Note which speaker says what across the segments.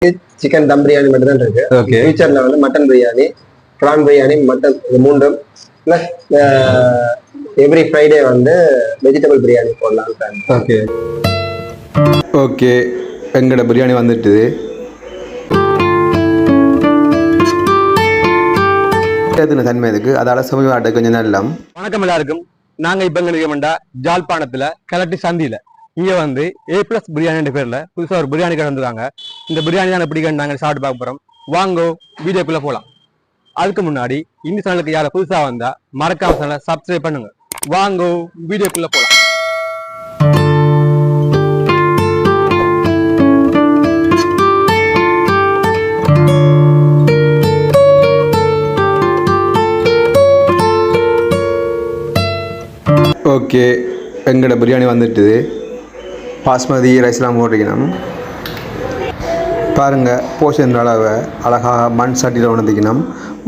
Speaker 1: Chicken தம் பிரியாணி மட்டும் தான் இருக்கு. ஓகே. ஃபியூச்சர்ல வந்து mutton biryani, prawn biryani, mutton இது மூன்றும் பிளஸ் எவ்ரி ஃப்ரைடே வந்து வெஜிடபிள் பிரியாணி போடலாம். ஓகே
Speaker 2: ஓகே, எங்களோட பிரியாணி வந்துட்டுது. தன்மை இதுக்கு அதால சமீப கொஞ்சம் நல்லம்.
Speaker 3: வணக்கம் எல்லாருக்கும். நாங்க இப்ப எங்க நிற்கமெண்டா ஜாழ்ப்பாணத்துல கலட்டி சந்தியில இங்க வந்து A+ பிரியாணி பேர்ல புதுசா ஒரு பிரியாணி கடை வந்துருக்காங்க. இந்த பிரியாணி தான் எப்படி நாங்க சாப்பிட்டு பார்க்க போறோம். வாங்கோ வீடியோக்குள்ள போலாம். அதுக்கு முன்னாடி இந்த சேனலுக்கு யார புதுசா வந்தா மறக்காம சேனலை சப்ஸ்கிரைப் பண்ணுங்க. வாங்கோ வீடியோக்குள்ள போலாம்.
Speaker 2: ஓகே, எங்களோட பிரியாணி வந்துட்டுது. பாஸ்மதி ரைஸ்லாம் போட்டிக்கணும். பாருங்கள், போஷன் அளவை அழகாக மண் சட்டியில் உணர்த்திக்கணும்.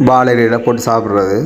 Speaker 2: பாலையில் போட்டு சாப்பிட்றது.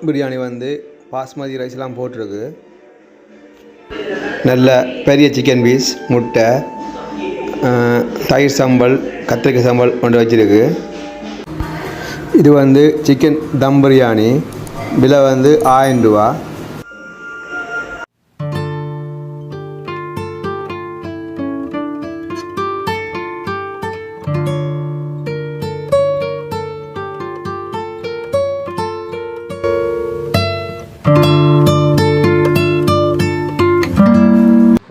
Speaker 2: பிரியாணி வந்து பாஸ்மதி ரைஸ்லாம் போட்டிருக்கு. நல்ல பெரிய சிக்கன் பீஸ், முட்டை, தயிர் சம்பல், கத்திரிக்காய் சம்பல் கொண்டு வச்சிருக்கு. இது வந்து சிக்கன் தம் பிரியாணி. விலை வந்து 1000 ரூபா.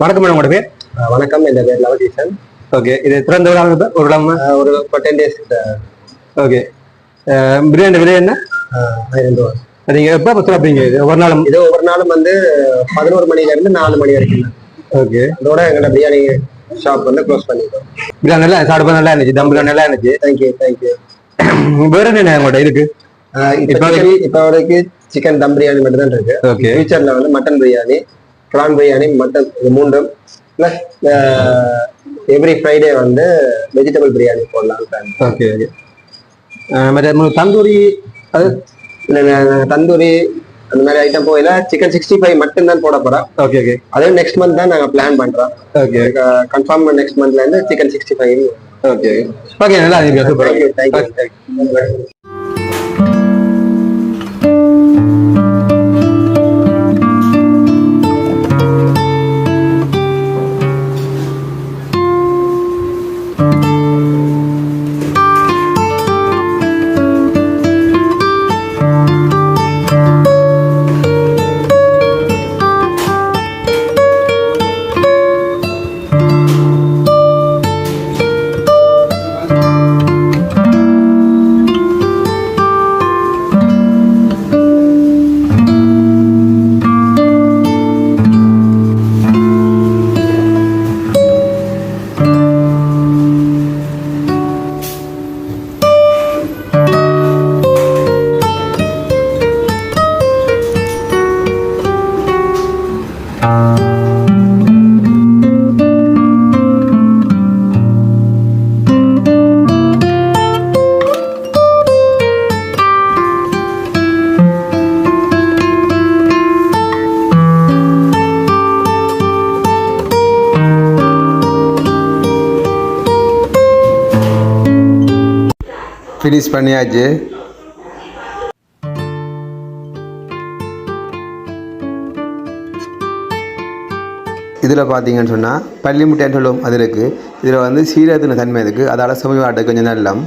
Speaker 3: வணக்கம் மேடம், உங்களோட பேர்?
Speaker 1: வணக்கம், என் பேர் லவதீசன்.
Speaker 3: ஓகே, இது திறந்த ஒரு
Speaker 1: 10 days.
Speaker 3: ஓகே, பிரியாணி விலை என்ன?
Speaker 1: 1000 ரூபா.
Speaker 3: நீங்க எப்போ திறப்பீங்க? இது ஒவ்வொரு
Speaker 1: நாளும் வந்து 11 மணில இருந்து 4 மணி வரைக்கும்.
Speaker 3: ஓகே,
Speaker 1: அதோட எங்களோட பிரியாணி ஷாப் வந்து க்ளோஸ் பண்ணிட்டோம்.
Speaker 3: பிரியாணி நல்லா சாப்பிட நல்லா இருந்துச்சு. தம் பிரியாணி நல்லா இருந்துச்சு.
Speaker 1: தேங்க்யூ.
Speaker 3: வேற என்ன உங்கள்கிட்ட இருக்கு?
Speaker 1: இப்போதைக்கு சிக்கன் தம் பிரியாணி மட்டும் தான் இருக்கு. ஓகே. ஃபியூச்சர்ல வந்து mutton biryani, prawn biryani, mutton இது மூன்றும் பிளஸ் எவ்ரி ஃப்ரைடே வந்து வெஜிடபிள் பிரியாணி போடலாம்.
Speaker 3: Okay okay. தந்தூரி, அது
Speaker 1: தந்தூரி அந்த மாதிரி ஐட்டம் போயில சிக்கன் 65 மட்டும் தான் போட போறோம்.
Speaker 3: Okay okay.
Speaker 1: அதே நெக்ஸ்ட் மந்த் தான் நாங்க பிளான் பண்றோம். ஓகே, கன்ஃபார்ம் நெக்ஸ்ட் மந்த்ல இருந்து சிக்கன் 65.
Speaker 3: ஓகே ஓகே, நல்லா இருக்கு. சூப்பர்.
Speaker 1: தேங்க்யூ.
Speaker 2: ஃபினிஷ் பண்ணியாச்சு. இதில் பார்த்தீங்கன்னு சொன்னால் பள்ளி முட்டைன்னு சொல்லுவோம், அது இருக்குது. இதில் வந்து சீரகத்தின தன்மை இருக்குது. அதால் சமீப கொஞ்சம் நல்லம்.